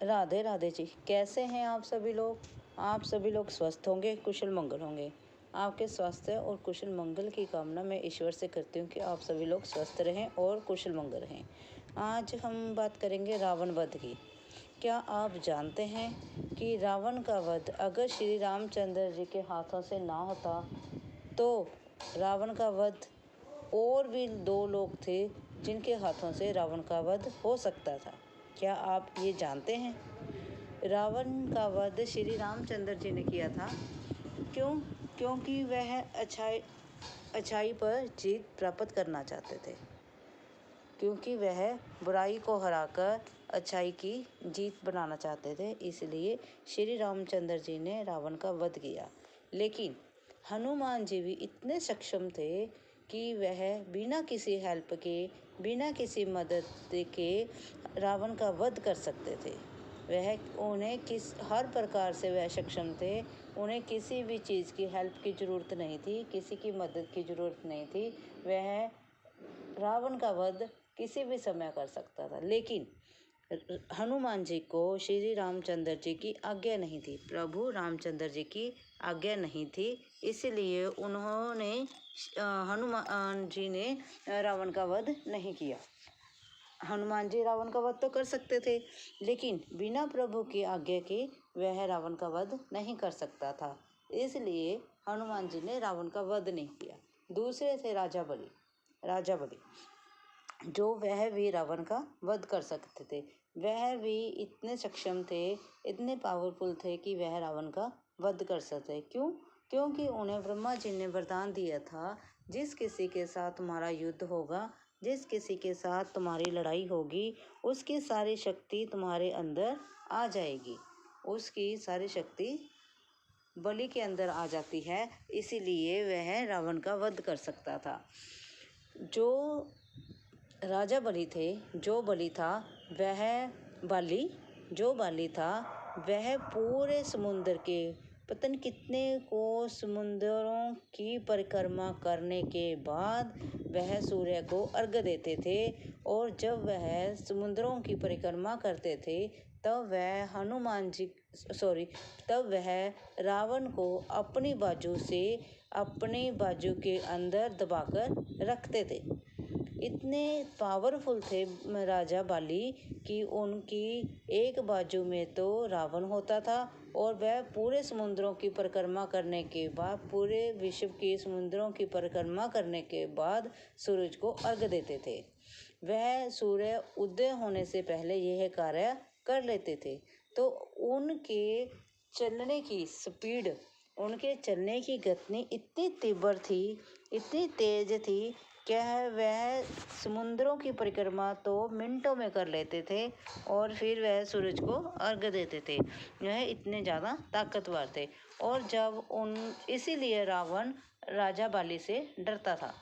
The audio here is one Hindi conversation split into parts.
राधे राधे जी। कैसे हैं आप सभी लोग? आप सभी लोग स्वस्थ होंगे, कुशल मंगल होंगे। आपके स्वास्थ्य और कुशल मंगल की कामना मैं ईश्वर से करती हूँ कि आप सभी लोग स्वस्थ रहें और कुशल मंगल रहें। आज हम बात करेंगे रावण वध की। क्या आप जानते हैं कि रावण का वध अगर श्री रामचंद्र जी के हाथों से ना होता तो रावण का वध और भी 2 लोग थे जिनके हाथों से रावण का वध हो सकता था। क्या आप ये जानते हैं? रावण का वध श्री रामचंद्र जी ने किया था। क्यों? क्योंकि वह अच्छाई पर जीत प्राप्त करना चाहते थे, क्योंकि वह बुराई को हराकर अच्छाई की जीत बनाना चाहते थे। इसलिए श्री रामचंद्र जी ने रावण का वध किया। लेकिन हनुमान जी भी इतने सक्षम थे कि वह बिना किसी हेल्प के, बिना किसी मदद के रावण का वध कर सकते थे। उन्हें हर प्रकार से वह सक्षम थे। उन्हें किसी भी चीज़ की हेल्प की ज़रूरत नहीं थी, किसी की मदद की ज़रूरत नहीं थी। वह रावण का वध किसी भी समय कर सकता था। लेकिन हनुमान जी को श्री रामचंद्र जी की आज्ञा नहीं थी, प्रभु रामचंद्र जी की आज्ञा नहीं थी। इसलिए हनुमान जी ने रावण का वध नहीं किया। हनुमान जी रावण का वध तो कर सकते थे, लेकिन बिना प्रभु की आज्ञा के वह रावण का वध नहीं कर सकता था। इसलिए हनुमान जी ने रावण का वध नहीं किया। दूसरे थे राजा बलि, जो वह भी रावण का वध कर सकते थे। वह भी इतने सक्षम थे, इतने पावरफुल थे कि वह रावण का वध कर सकते। क्यों? क्योंकि उन्हें ब्रह्मा जी ने वरदान दिया था, जिस किसी के साथ तुम्हारा युद्ध होगा, जिस किसी के साथ तुम्हारी लड़ाई होगी, उसकी सारी शक्ति तुम्हारे अंदर आ जाएगी। उसकी सारी शक्ति बलि के अंदर आ जाती है। इसीलिए वह रावण का वध कर सकता था। जो राजा बलि थे, जो बाली था, वह पूरे समुद्र के पता नहीं कितने को समुद्रों की परिक्रमा करने के बाद वह सूर्य को अर्घ्य देते थे। और जब वह समुद्रों की परिक्रमा करते थे तब वह रावण को अपनी बाजू के अंदर दबाकर रखते थे। इतने पावरफुल थे राजा बाली कि उनकी एक बाजू में तो रावण होता था और वह पूरे समुद्रों की परिक्रमा करने के बाद, पूरे विश्व के समुद्रों की परिक्रमा करने के बाद सूरज को अर्घ्य देते थे। वह सूर्य उदय होने से पहले यह कार्य कर लेते थे। तो उनके चलने की स्पीड, उनके चलने की गति इतनी तीव्र थी, इतनी तेज थी कि वह समुद्रों की परिक्रमा तो मिनटों में कर लेते थे और फिर वह सूरज को अर्घ्य देते थे। वह इतने ज़्यादा ताकतवर थे। और इसीलिए रावण राजा बाली से डरता था।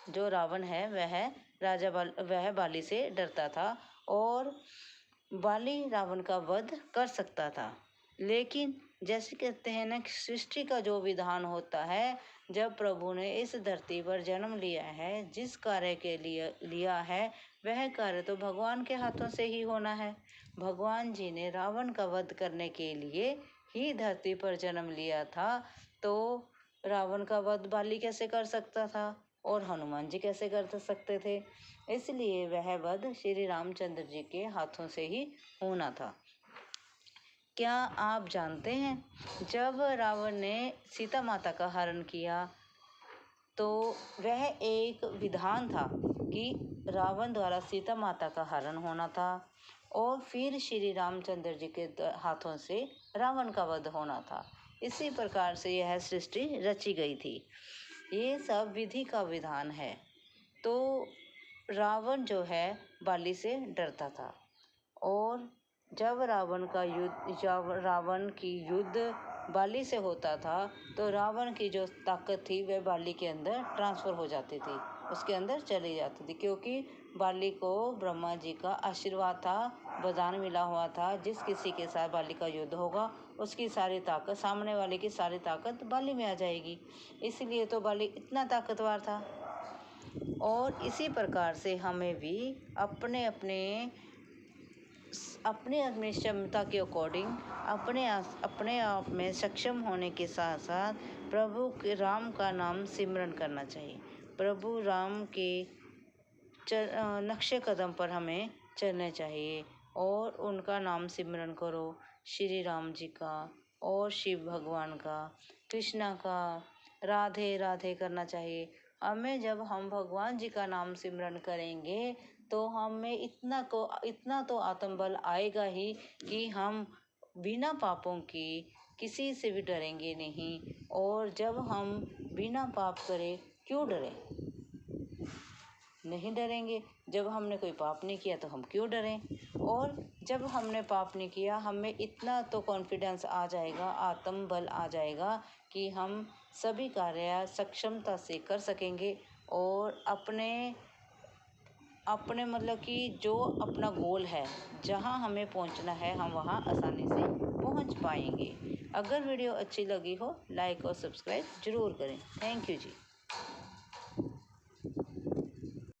जो रावण है वह बाली से डरता था और बाली रावण का वध कर सकता था। लेकिन जैसे कहते हैं ना, सृष्टि का जो विधान होता है, जब प्रभु ने इस धरती पर जन्म लिया है, जिस कार्य के लिए लिया है, वह कार्य तो भगवान के हाथों से ही होना है। भगवान जी ने रावण का वध करने के लिए ही धरती पर जन्म लिया था, तो रावण का वध बाली कैसे कर सकता था और हनुमान जी कैसे कर सकते थे? इसलिए वह वध श्री रामचंद्र जी के हाथों से ही होना था। क्या आप जानते हैं, जब रावण ने सीता माता का हरण किया तो वह एक विधान था कि रावण द्वारा सीता माता का हरण होना था और फिर श्री रामचंद्र जी के हाथों से रावण का वध होना था। इसी प्रकार से यह सृष्टि रची गई थी। ये सब विधि का विधान है। तो रावण जो है बाली से डरता था और जब रावण की युद्ध बाली से होता था तो रावण की जो ताकत थी वह बाली के अंदर ट्रांसफ़र हो जाती थी, उसके अंदर चली जाती थी। क्योंकि बाली को ब्रह्मा जी का आशीर्वाद था, वरदान मिला हुआ था, जिस किसी के साथ बाली का युद्ध होगा उसकी सारी ताकत, सामने वाले की सारी ताकत बाली में आ जाएगी। इसलिए तो बाली इतना ताकतवर था। और इसी प्रकार से हमें भी अपने अपने अपने अपनी क्षमता के अकॉर्डिंग अपने आप में सक्षम होने के साथ साथ प्रभु के राम का नाम सिमरन करना चाहिए। प्रभु राम के नक्शे कदम पर हमें चलना चाहिए और उनका नाम सिमरन करो, श्री राम जी का और शिव भगवान का, कृष्णा का, राधे राधे करना चाहिए। हमें जब हम भगवान जी का नाम सिमरन करेंगे तो हमें इतना तो आत्मबल आएगा ही कि हम बिना पापों की किसी से भी डरेंगे नहीं। और जब हम बिना पाप करे क्यों डरें? नहीं डरेंगे। जब हमने कोई पाप नहीं किया तो हम क्यों डरें? और जब हमने पाप नहीं किया हमें इतना तो कॉन्फिडेंस आ जाएगा, आत्मबल आ जाएगा कि हम सभी कार्य सक्षमता से कर सकेंगे और अपने मतलब कि जो अपना गोल है, जहां हमें पहुंचना है, हम वहां आसानी से पहुंच पाएंगे। अगर वीडियो अच्छी लगी हो लाइक और सब्सक्राइब जरूर करें। Thank you ji.